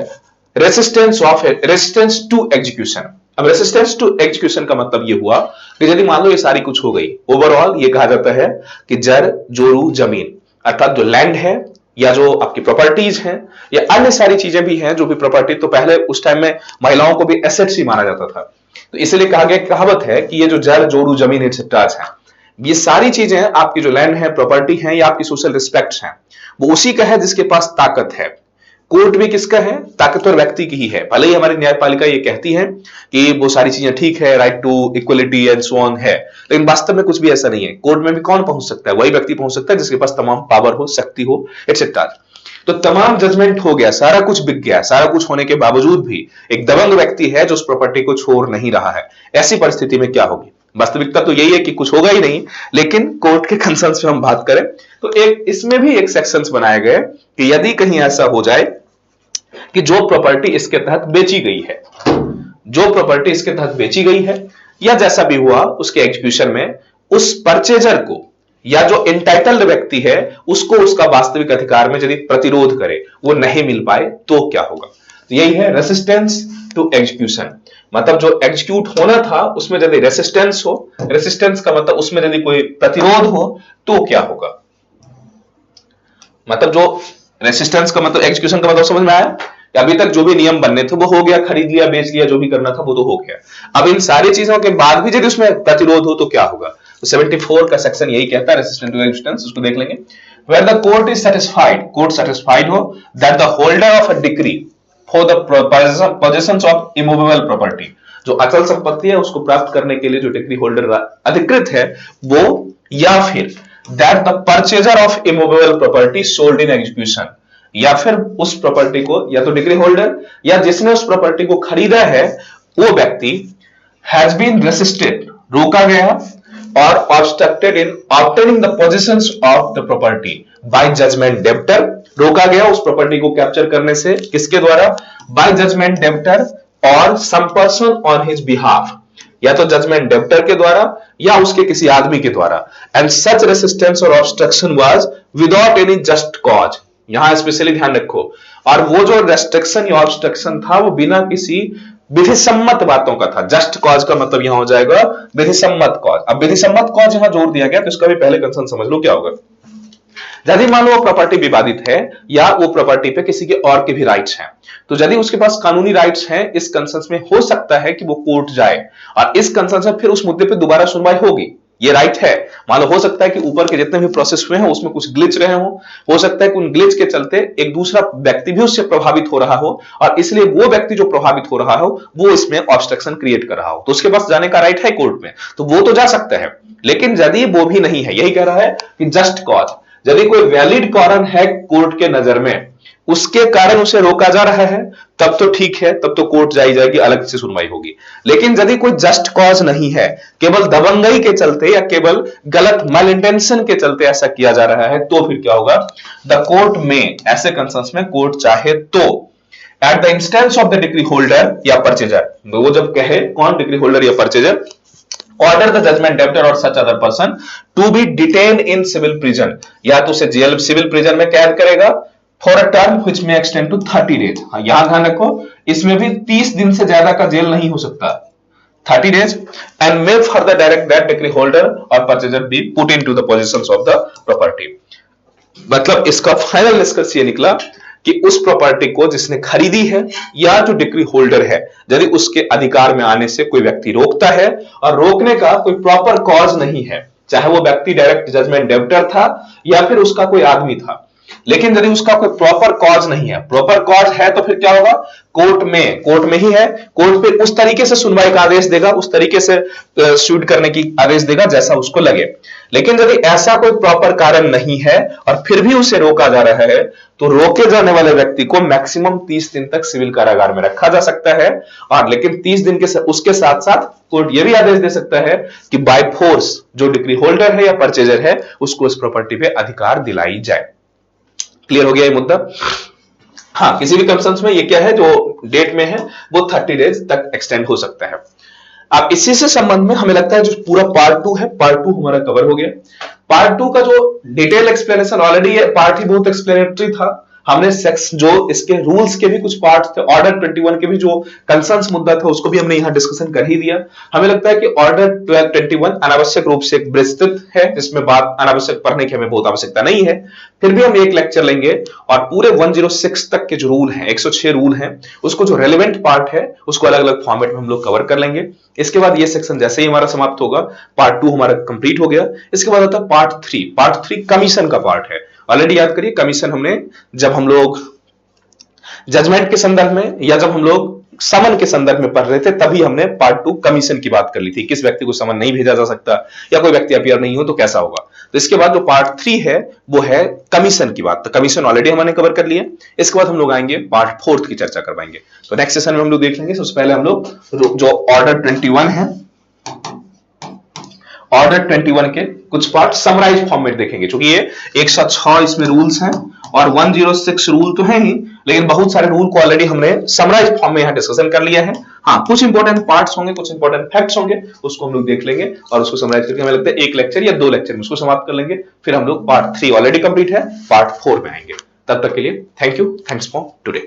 रेसिस्टेंस टू एग्जीक्यूशन। अब रेसिस्टेंस टू एग्जीक्यूशन का मतलब ये हुआ कि यदि मान लो ये सारी कुछ हो गई, ओवरऑल ये कहा जाता है कि जर जोरू जमीन, अर्थात जो लैंड है या जो आपकी प्रॉपर्टीज हैं या अन्य सारी चीजें भी हैं जो भी प्रॉपर्टी, तो पहले उस टाइम में महिलाओं को भी एसेट्स ही माना जाता था, तो इसलिए कहा गया, कहावत है कि ये जो जर जोरू जमीन एटसेट्राज है, ये सारी चीजें आपकी जो लैंड है, प्रॉपर्टी है या आपकी सोशल रिस्पेक्ट्स हैं, वो उसी का है जिसके पास ताकत है। कोर्ट भी किसका है, ताकतवर व्यक्ति की ही है। भले ही हमारी न्यायपालिका ये कहती है कि वो सारी चीजें ठीक है, right to equality and so on है, लेकिन वास्तव में कुछ भी ऐसा नहीं है। कोर्ट में भी कौन पहुंच सकता है, वही व्यक्ति पहुंच सकता है जिसके पास तमाम पावर हो, शक्ति हो, एटसेट्रा। तो तमाम जजमेंट हो गया, सारा कुछ बिक गया, सारा कुछ होने के बावजूद भी एक दबंग व्यक्ति है जो उस प्रॉपर्टी को छोड़ नहीं रहा है। ऐसी परिस्थिति में क्या होगी, वास्तविकता तो यही है कि कुछ होगा ही नहीं, लेकिन कोर्ट के कंसर्न्स पे हम बात करें तो एक इसमें भी एक सेक्शंस बनाए गए कि यदि कहीं ऐसा हो जाए कि जो प्रॉपर्टी इसके तहत बेची गई है, जो प्रॉपर्टी इसके तहत बेची गई है या जैसा भी हुआ उसके एग्जीक्यूशन में उस परचेजर को या जो इंटाइटल्ड व्यक्ति है उसको उसका वास्तविक अधिकार में यदि प्रतिरोध करे, वो नहीं मिल पाए, तो क्या होगा। तो यही है रेसिस्टेंस टू एग्जीक्यूशन। मतलब जो एग्जीक्यूट होना था उसमें यदि रेसिस्टेंस हो, रेसिस्टेंस का मतलब उसमें यदि कोई प्रतिरोध हो तो क्या होगा। मतलब जो रेसिस्टेंस का मतलब, एग्जीक्यूशन का मतलब समझ में आया कि अभी तक जो भी नियम बनने थे वो हो गया, खरीद लिया, बेच लिया, जो भी करना था वो तो हो गया। अब इन सारी चीजों के बाद भी यदि उसमें प्रतिरोध हो तो क्या होगा। तो 74 का सेक्शन यही कहता है, रेसिस्टेंस टू एग्जीक्यूशन, उसको देख लेंगे। Where the court is satisfied, court satisfied हो that the holder of a decree for the possession of immovable property, जो अचल संपत्ति है उसको प्राप्त करने के लिए जो डिक्री होल्डर अधिकृत है वो, या फिर that the purchaser of immovable property sold in execution, या फिर उस प्रॉपर्टी को या तो डिक्री होल्डर या जिसने उस प्रॉपर्टी को खरीदा है वो व्यक्ति हैज बीन रेसिस्टेड, रोका गया, और obstructed in obtaining the possessions of the property by judgment debtor, रोका गया उस प्रॉपर्टी को कैप्चर करने से, किसके द्वारा, बाय जजमेंट डेब्टर और some person on his behalf, या तो जजमेंट डेब्टर के द्वारा या उसके किसी आदमी के द्वारा। एंड सच रेसिस्टेंस और obstruction was without any just cause, यहां स्पेशली ध्यान रखो, और वो जो रेस्ट्रिक्शन या ऑब्स्ट्रक्शन था वो बिना किसी विधिसम्मत बातों का था। जस्ट कॉज का मतलब यहां हो जाएगा विधिसम्मत कॉज। अब विधिसम्मत कॉज यहां जोड़ दिया गया तो इसका भी पहले कंसर्न समझ लो क्या होगा। यदि मान लो वो प्रॉपर्टी विवादित है या वो प्रॉपर्टी पे किसी के और के भी राइट्स हैं, तो यदि उसके पास कानूनी राइट्स हैं, इस कंसर्न में हो सकता है कि वो कोर्ट जाए और इस कंसर्न से फिर उस मुद्दे पे दोबारा सुनवाई होगी, ये राइट है। मान लो हो सकता है कि ऊपर के जितने भी प्रोसेस हुए हैं उसमें कुछ ग्लिच रहे हो सकता है कि उन ग्लिच के चलते एक दूसरा व्यक्ति भी उससे प्रभावित हो रहा हो और इसलिए वो व्यक्ति जो प्रभावित हो रहा हो वो इसमें ऑब्स्ट्रक्शन क्रिएट कर रहा हो, तो उसके पास जाने का राइट है कोर्ट में, तो वो तो जा सकता है। लेकिन यदि वो भी नहीं है, यही कह रहा है कि जस्ट कॉज, यदि कोई वैलिड कारण है कोर्ट के नजर में, उसके कारण उसे रोका जा रहा है, तब तो ठीक है, तब तो कोर्ट जाएगी, अलग से सुनवाई होगी। लेकिन यदि कोई जस्ट कॉज नहीं है, केवल दबंगई के चलते या केवल गलत मैल इंटेंशन के चलते ऐसा किया जा रहा है, तो फिर क्या होगा, द कोर्ट में, ऐसे कंसर्न्स में कोर्ट चाहे तो at the instance of the decree holder या परचेजर, वो जब कहे कौन, डिक्री होल्डर या purchaser, order the judgment debtor और such other person to be detained in civil prison, या तो उसे जेल सिविल प्रिजन में कैद करेगा for a term which may extend to 30 days. यहां ध्यान रखो, इसमें भी 30 दिन से ज्यादा का जेल नहीं हो सकता, 30 days, and may further direct that decree holder or purchaser be put into the possessions of the property। मतलब इसका फाइनल निष्कर्ष ये निकला कि उस प्रॉपर्टी को जिसने खरीदी है या जो डिक्री होल्डर है, यदि उसके अधिकार में आने से कोई व्यक्ति रोकता है और रोकने का कोई प्रॉपर कॉज नहीं है, चाहे वो व्यक्ति डायरेक्ट जजमेंट डेब्टर था या फिर उसका कोई आदमी था, लेकिन यदि उसका कोई प्रॉपर कॉज नहीं है, प्रॉपर कॉज है तो फिर क्या होगा, कोर्ट में ही है, कोर्ट पे उस तरीके से सुनवाई का आदेश देगा, उस तरीके से सूट करने की आदेश देगा जैसा उसको लगे। लेकिन यदि ऐसा कोई प्रॉपर कारण नहीं है और फिर भी उसे रोका जा रहा है, तो रोके जाने वाले व्यक्ति को मैक्सिमम 30 दिन तक सिविल कारागार में रखा जा सकता है। और लेकिन 30 दिन के उसके साथ साथ कोर्ट यह भी आदेश दे सकता है कि बाय फोर्स जो डिक्री होल्डर है या परचेजर है उसको इस प्रॉपर्टी पे अधिकार दिलाई जाए। क्लियर हो गया ये मुद्दा? हाँ, किसी भी कंसर्न्स में ये क्या है जो डेट में है वो 30 डेज तक एक्सटेंड हो सकता है। अब इसी से संबंध में हमें लगता है जो पूरा पार्ट 2 है, पार्ट 2 हमारा कवर हो गया। पार्ट 2 का जो डिटेल एक्सप्लेनेशन ऑलरेडी है, पार्ट ही बहुत एक्सप्लेनेटरी था। हमने सेक्स जो इसके रूल्स के भी कुछ पार्ट थे, ऑर्डर 21 के भी जो कंसर्न्स मुद्दा था उसको भी हमने यहां डिस्कशन कर ही दिया। हमें लगता है कि ऑर्डर 21 अनावश्यक रूप से विस्तृत है, जिसमें बात अनावश्यक पढ़ने की हमें बहुत आवश्यकता नहीं है। फिर भी हम एक लेक्चर लेंगे और पूरे 106 तक के जो रूल हैं, 106 रूल हैं, उसको जो रेलेवेंट पार्ट है उसको अलग अलग फॉर्मेट में हम लोग कवर कर लेंगे। इसके बाद ये सेक्शन जैसे ही हमारा समाप्त होगा, पार्ट 2 हमारा कंप्लीट हो गया। इसके बाद आता है पार्ट 3। पार्ट 3 कमीशन का पार्ट है। ऑलरेडी याद करिए, कमीशन हमने जब हम लोग जजमेंट के संदर्भ में या जब हम लोग समन के संदर्भ में पढ़ रहे थे तभी हमने पार्ट 2 कमीशन की बात कर ली थी, किस व्यक्ति को समन नहीं भेजा जा सकता या कोई व्यक्ति अपीयर नहीं हो तो कैसा होगा। तो इसके बाद जो पार्ट 3 है वो है कमीशन की बात। तो कमीशन ऑलरेडी हमने कवर कर लिया। इसके बाद हम लोग आएंगे पार्ट 4 की चर्चा करवाएंगे। तो नेक्स्ट सेशन में हम लोग देख लेंगे। सबसे पहले हम लोग जो ऑर्डर 21 है, ऑर्डर 21 के कुछ पार्ट समराइज फॉर्म में देखेंगे, क्योंकि ये 106 इसमें रूल्स हैं और 106 रूल तो है ही, लेकिन बहुत सारे रूल को ऑलरेडी हमने समराइज फॉर्म में यहां डिस्कशन कर लिया है। हाँ, कुछ इंपॉर्टेंट पार्ट्स होंगे, कुछ इंपॉर्टेंट फैक्ट्स होंगे, उसको हम लोग देख लेंगे और उसको समराइज करके हमें लगता है एक लेक्चर या 2 लेक्चर में उसको समाप्त कर लेंगे। फिर हम लोग पार्ट 3 ऑलरेडी कंप्लीट है, पार्ट 4 में आएंगे। तब तक के लिए thank you, thanks for today.